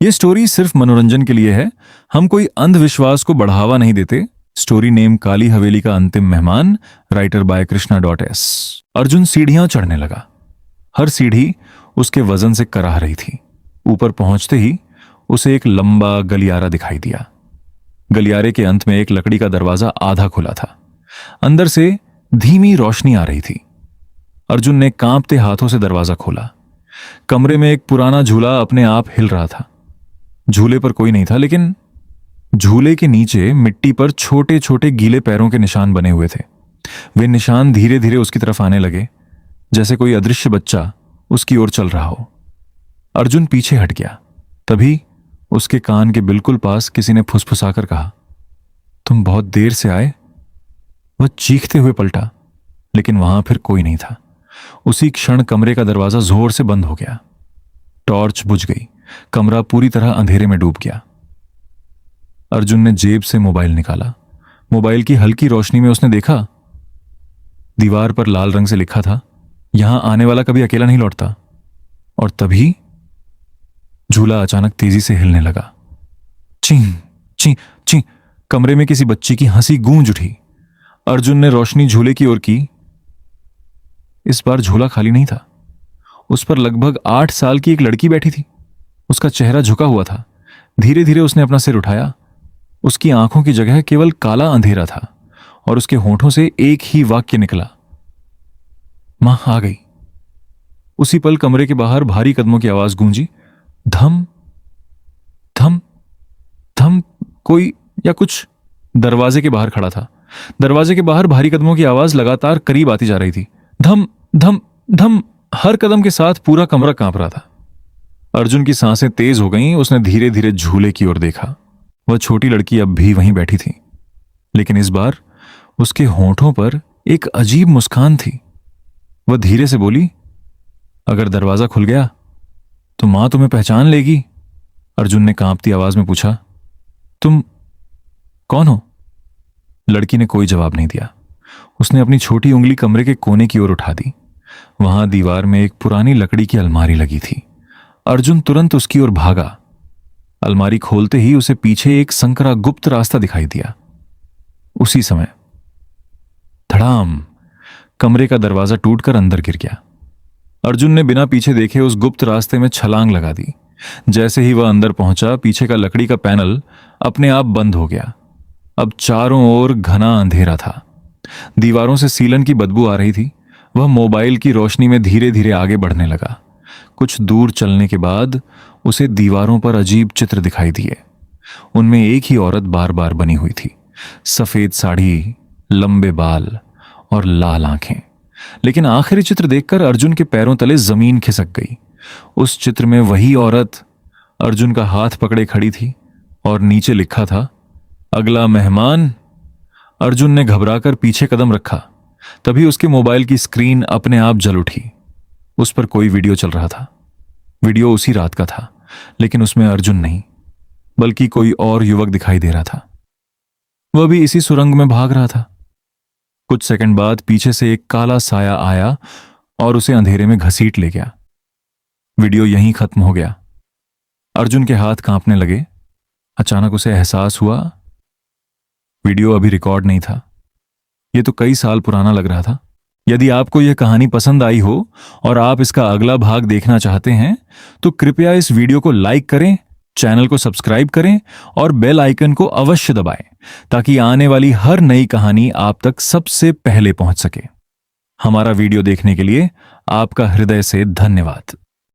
ये स्टोरी सिर्फ मनोरंजन के लिए है। हम कोई अंधविश्वास को बढ़ावा नहीं देते। स्टोरी नेम काली हवेली का अंतिम मेहमान, राइटर बाय कृष्णा.एस। अर्जुन सीढ़ियां चढ़ने लगा। हर सीढ़ी उसके वजन से कराह रही थी। ऊपर पहुंचते ही उसे एक लंबा गलियारा दिखाई दिया। गलियारे के अंत में एक लकड़ी का दरवाजा आधा खुला था। अंदर से धीमी रोशनी आ रही थी। अर्जुन ने कांपते हाथों से दरवाजा खोला। कमरे में एक पुराना झूला अपने आप हिल रहा था। झूले पर कोई नहीं था, लेकिन झूले के नीचे मिट्टी पर छोटे छोटे गीले पैरों के निशान बने हुए थे। वे निशान धीरे धीरे उसकी तरफ आने लगे, जैसे कोई अदृश्य बच्चा उसकी ओर चल रहा हो। अर्जुन पीछे हट गया। तभी उसके कान के बिल्कुल पास किसी ने फुसफुसाकर कहा, तुम बहुत देर से आए। वह चीखते हुए पलटा, लेकिन वहां फिर कोई नहीं था। उसी क्षण कमरे का दरवाजा जोर से बंद हो गया। टॉर्च बुझ गई। कमरा पूरी तरह अंधेरे में डूब गया। अर्जुन ने जेब से मोबाइल निकाला। मोबाइल की हल्की रोशनी में उसने देखा, दीवार पर लाल रंग से लिखा था, यहां आने वाला कभी अकेला नहीं लौटता। और तभी झूला अचानक तेजी से हिलने लगा। चिं चिं चिं, कमरे में किसी बच्ची की हंसी गूंज उठी। अर्जुन ने रोशनी झूले की ओर की। इस बार झूला खाली नहीं था। उस पर लगभग 8 साल की एक लड़की बैठी थी। उसका चेहरा झुका हुआ था। धीरे धीरे उसने अपना सिर उठाया। उसकी आंखों की जगह केवल काला अंधेरा था और उसके होठों से एक ही वाक्य निकला, मां आ गई। उसी पल कमरे के बाहर भारी कदमों की आवाज गूंजी। धम धम धम। कोई या कुछ दरवाजे के बाहर खड़ा था। दरवाजे के बाहर भारी कदमों की आवाज लगातार करीब आती जा रही थी। धम धम धम। हर कदम के साथ पूरा कमरा कांप रहा था। अर्जुन की सांसें तेज हो गईं। उसने धीरे धीरे झूले की ओर देखा। वह छोटी लड़की अब भी वहीं बैठी थी, लेकिन इस बार उसके होठों पर एक अजीब मुस्कान थी। वह धीरे से बोली, अगर दरवाजा खुल गया तो मां तुम्हें पहचान लेगी। अर्जुन ने कांपती आवाज में पूछा, तुम कौन हो? लड़की ने कोई जवाब नहीं दिया। उसने अपनी छोटी उंगली कमरे के कोने की ओर उठा दी। वहां दीवार में एक पुरानी लकड़ी की अलमारी लगी थी। अर्जुन तुरंत उसकी ओर भागा। अलमारी खोलते ही उसे पीछे एक संकरा गुप्त रास्ता दिखाई दिया। उसी समय धड़ाम, कमरे का दरवाजा टूटकर अंदर गिर गया। अर्जुन ने बिना पीछे देखे उस गुप्त रास्ते में छलांग लगा दी। जैसे ही वह अंदर पहुंचा, पीछे का लकड़ी का पैनल अपने आप बंद हो गया। अब चारों ओर घना अंधेरा था। दीवारों से सीलन की बदबू आ रही थी। वह मोबाइल की रोशनी में धीरे धीरे आगे बढ़ने लगा। कुछ दूर चलने के बाद उसे दीवारों पर अजीब चित्र दिखाई दिए। उनमें एक ही औरत बार बार बनी हुई थी। सफेद साड़ी, लंबे बाल और लाल आंखें। लेकिन आखिरी चित्र देखकर अर्जुन के पैरों तले जमीन खिसक गई। उस चित्र में वही औरत अर्जुन का हाथ पकड़े खड़ी थी और नीचे लिखा था, अगला मेहमान। अर्जुन ने घबराकर पीछे कदम रखा। तभी उसके मोबाइल की स्क्रीन अपने आप जल उठी। उस पर कोई वीडियो चल रहा था। वीडियो उसी रात का था, लेकिन उसमें अर्जुन नहीं, बल्कि कोई और युवक दिखाई दे रहा था। वह भी इसी सुरंग में भाग रहा था। कुछ सेकंड बाद पीछे से एक काला साया आया और उसे अंधेरे में घसीट ले गया। वीडियो यहीं खत्म हो गया। अर्जुन के हाथ कांपने लगे। अचानक उसे एहसास हुआ, वीडियो अभी रिकॉर्ड नहीं था। यह तो कई साल पुराना लग रहा था। यदि आपको यह कहानी पसंद आई हो और आप इसका अगला भाग देखना चाहते हैं, तो कृपया इस वीडियो को लाइक करें, चैनल को सब्सक्राइब करें और बेल आइकन को अवश्य दबाएं, ताकि आने वाली हर नई कहानी आप तक सबसे पहले पहुंच सके। हमारा वीडियो देखने के लिए आपका हृदय से धन्यवाद।